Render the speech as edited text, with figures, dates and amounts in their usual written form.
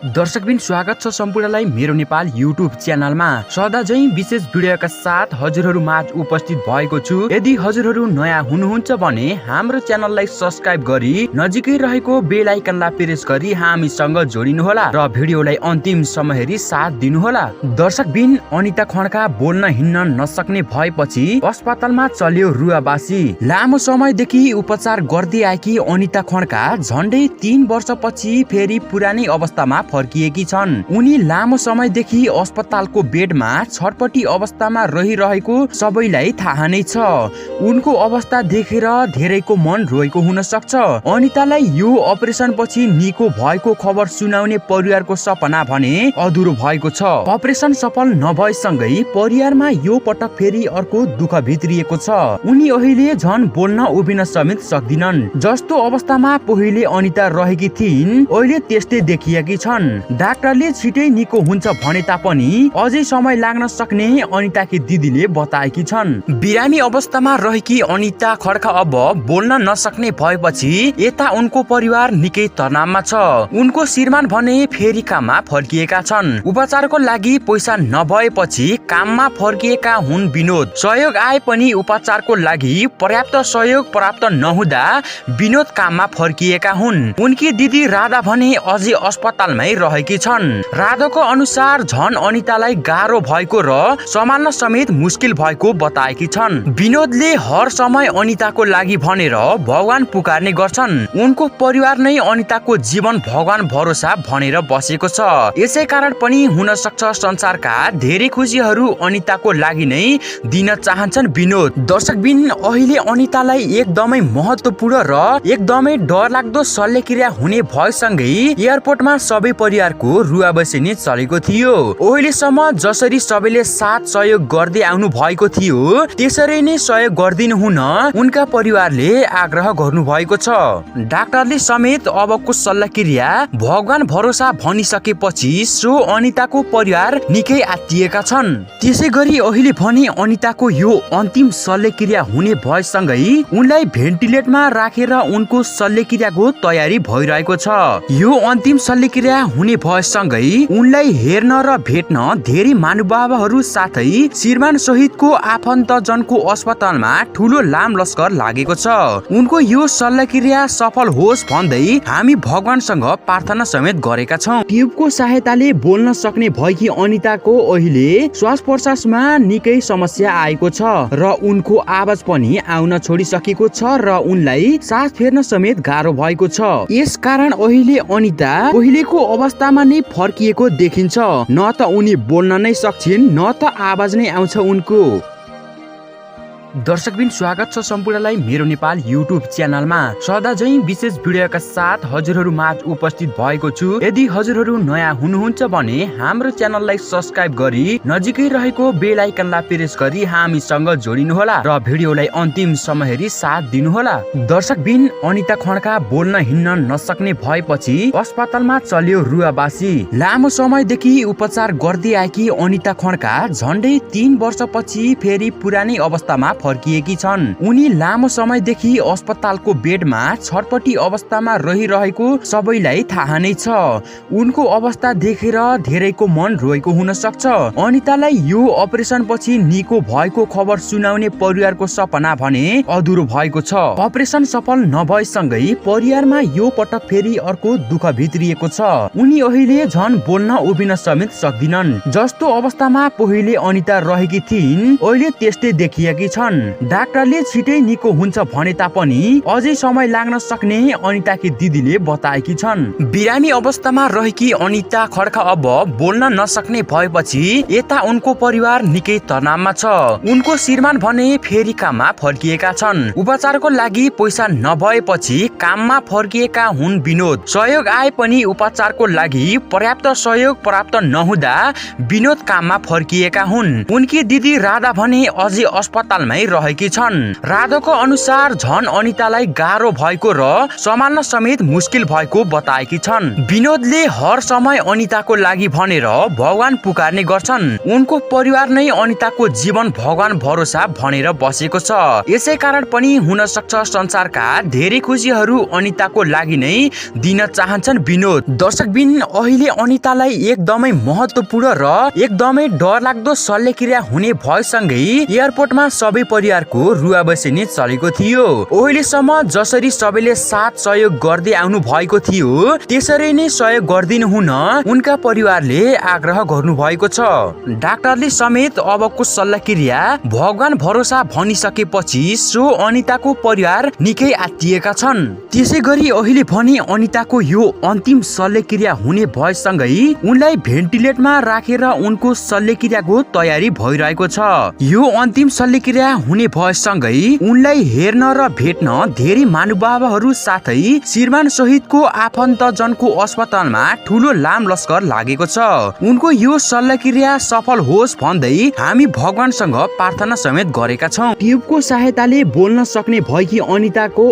दर्शकबिन स्वागत छ सम्पूर्णलाई मेरो नेपाल युट्युब च्यानलमा। सदा झैं विशेष भिडियोका साथ हजुरहरू माझ उपस्थित भएको छु। यदि हजुरहरू नयाँ हुनुहुन्छ भने हाम्रो च्यानललाई सब्स्क्राइब गरी नजिकै रहेको बेल आइकनलाई प्रेस गरी हामीसँग जोडिनुहोला र भिडियोलाई अन्तिमसम्म हेरी साथ दिनुहोला। दर्शकबिन अनिता खड्का बोल्न हिँड्न नसक्ने भएपछि अस्पतालमा चल्यो रुवाबासी। लामो समयदेखि उपचार गर्दै आएकी अनिता खड्का झन्डै 3 वर्षपछि फेरि पुरानै अवस्थामा फर्किएकी छन्। उनी लामो समयदेखि अस्पतालको बेडमा छटपटी अवस्थामा रहिरहेको सबैलाई थाहा नै छ। उनको अवस्था देखेर धेरैको मन रोएको हुन सक्छ। अनितालाई यो अपरेसन पछि निको भएको खबर सुनाउने परिवारको सपना भने अधुरो भएको छ। अपरेसन सफल नभएसँगै परिवारमा यो पटक फेरि अर्को दुःख भित्रिएको छ। उनी अहिले झन बोल्न उभिन समेत सक्दिनन्। जस्तो अवस्थामा पहिले अनिता रहेकी थिइन् अहिले त्यस्तै देखिएकी छन्। डाक्टरले छिटै निको हुन्छ भने तापनि अझै समय लाग्न सक्ने अनिताकी दिदीले बताएकी छन्। बिरामी अवस्थामा रहेकी अनिता खड्का अब बोल्न नसक्ने भएपछि यता उनको परिवार निकै तनावमा छ। उनको श्रीमान भने फेरि काममा फर्किएका छन्। उपचारको लागि पैसा नभएपछि काममा फर्किएका हुन् विनोद। सहयोग आए पनि उपचारको लागि पर्याप्त सहयोग प्राप्त नहुँदा विनोद काममा फर्किएका हुन्। उनकी दिदी राधा भने अझै अस्पतालमै रहेकी छन्। राधाको अनुसार झन अनितालाई गाह्रो भएको र सम्हाल्न समेत मुस्किल भएको बताएकी छन्। विनोदले हर समय अनिताको लागि भनेर भगवान पुकार्ने गर्छन्। उनको परिवार नै अनिताको जीवन भगवान भरोसा भनेर बसेको छ। यसै कारण पनि हुन सक्छ संसारका धेरै खुसीहरू अनिताको लागि नै दिन चाहन्छन् विनोद। दर्शकबिन अहिले अनितालाई एकदमै महत्त्वपूर्ण र एकदमै डरलाग्दो शल्यक्रिया हुने भएसँगै एयरपोर्टमा सबै परिवारको रुवाबसी नै चलेको थियो। अहिलेसम्म जसरी सबैले साथ सहयोग गर्दै आउनु भएको थियो त्यसरी नै सहयोग गरिदिनु हुन उनका परिवारले आग्रह गर्नु भएको छ। डाक्टरले समेत अबको शल्यक्रिया भगवान भरोसा भनिसकेपछि सो अनिताको परिवार निकै आत्तिएका छन्। त्यसै गरी अहिले भने अनिताको यो अन्तिम शल्यक्रिया हुने भएसँगै उनलाई भेन्टिलेटरमा राखेर उनको शल्यक्रियाको तयारी भइरहेको छ। यो अन्तिम शल्यक्रिया हुने भएसँगै उनलाई हेर्न र भेट्न धेरै महानुभावहरू साथै श्रीमान सहितको आफन्तजनको अस्पतालमा ठुलो लाम लस्कर लागेको छ। उनको यो शल्यक्रिया सफल होस् भन्दै हामी भगवानसँग प्रार्थना समेत गरेका छौँ। ट्युबको सहायताले बोल्न सक्ने भएकी अनिताको अहिले श्वास प्रश्वासमा निकै समस्या आएको छ र उनको आवाज पनि आउन छोडिसकेको छ र उनलाई सास फेर्न समेत गाह्रो भएको छ। यस कारण अहिले अनिता पहिलेको अवस्थामा नै फर्किएको देखिन्छ। न त उनी बोल्न नै सक्छिन् न त आवाज नै आउँछ उनको। दर्शकबिन स्वागत छ सम्पूर्णलाई मेरो नेपाल युट्युब च्यानलमा। सदा झैं विशेष भिडियोका साथ हजुरहरू माझ उपस्थित भएको छु। यदि हजुरहरू नयाँ हुनुहुन्छ भने हाम्रो च्यानललाई सब्स्क्राइब गरी नजिकै रहेको बेल आइकनलाई प्रेस गरी हामीसँग जोडिनुहोला र भिडियोलाई अन्तिमसम्म हेरी साथ दिनुहोला। दर्शकबिन अनिता खड्का बोल्न हिँड्न नसक्ने भएपछि अस्पतालमा चल्यो रुवाबासी। लामो समयदेखि उपचार गर्दै आएकी अनिता खड्का झन्डै 3 वर्षपछि फेरि पुरानै अवस्थामा फर्किएकी छन्। उनी लामो समयदेखि अस्पतालको बेडमा छटपटी अवस्थामा रहिरहेको सबैलाई थाहा नै छ। उनको अवस्था देखेर धेरैको मन रोएको हुन सक्छ। अनितालाई यो अपरेसन पछि निको भएको खबर सुनाउने परिवारको सपना भने अधुरो भएको छ। अपरेसन सफल नभएसँगै परिवारमा यो पटक फेरि अर्को दुःख भित्रिएको छ। उनी अहिले झन बोल्न उभिन समेत सक्दिनन्। जस्तो अवस्थामा पहिले अनिता रहेकी थिइन् अहिले त्यस्तै देखिएकी छन्। डाक्टरले छिटै निको हुन्छ भने तापनि अझै समय लाग्न सक्ने अनिताकी दिदीले बताएकी छन्। बिरामी अवस्थामा रहेकी अनिता खड्का अब बोल्न नसक्ने भएपछि यता उनको परिवार निकै तनावमा छ। उनको श्रीमान भने फेरि काममा फर्किएका छन्। उपचारको लागि पैसा नभएपछि काममा फर्किएका हुन् विनोद। सहयोग आए पनि उपचारको लागि पर्याप्त सहयोग प्राप्त नहुँदा विनोद काममा फर्किएका हुन्। उनकी दिदी राधा भने अझै अस्पतालमै नै रहेकी छन्। राधोको अनुसार झन अनितालाई गाह्रो भएको र सम्हाल्न समेत मुस्किल भएको बताएकी छन्। विनोदले हर समय अनिताको लागि भनेर भगवान पुकार्ने गर्छन्। उनको परिवार नै अनिताको जीवन भगवान भरोसा भनेर बसेको छ। यसै कारण पनि हुन सक्छ संसारका धेरै खुसीहरू अनिताको लागि नै दिन चाहन्छन् विनोद। दर्शकबिन अहिले अनितालाई एकदमै महत्त्वपूर्ण र एकदमै डरलाग्दो शल्यक्रिया हुने भएसँगै एयरपोर्टमा सबै परिवारको रुवा बसिने चलेको थियो। अहिलेसम्म जसरी सबैले साथ सहयोग गर्दै आउनु भएको थियो त्यसरी नै सहयोग गरिदिनु हुन उनका परिवारले आग्रह गर्नु भएको छ। डाक्टरले समेत अबको शल्यक्रिया भगवान भरोसा भनिसकेपछि सो अनिताको परिवार निकै आत्तिएका छन्। त्यसै गरी अहिले भने अनिताको यो अन्तिम शल्यक्रिया हुने भएसँगै उनलाई भेन्टिलेटरमा राखेर उनको शल्यक्रियाको तयारी भइरहेको छ। यो अन्तिम शल्यक्रिया हुने भएसँगै उनलाई हेर्न र भेट्न धेरै महानुभावहरू साथै श्रीमान सहितको आफन्तजनको अस्पतालमा ठुलो लाम लस्कर लागेको छ। उनको यो शल्यक्रिया सफल होस् भन्दै हामी भगवानसँग प्रार्थना समेत गरेका छौँ। ट्युबको सहायताले बोल्न सक्ने भएकी अनिताको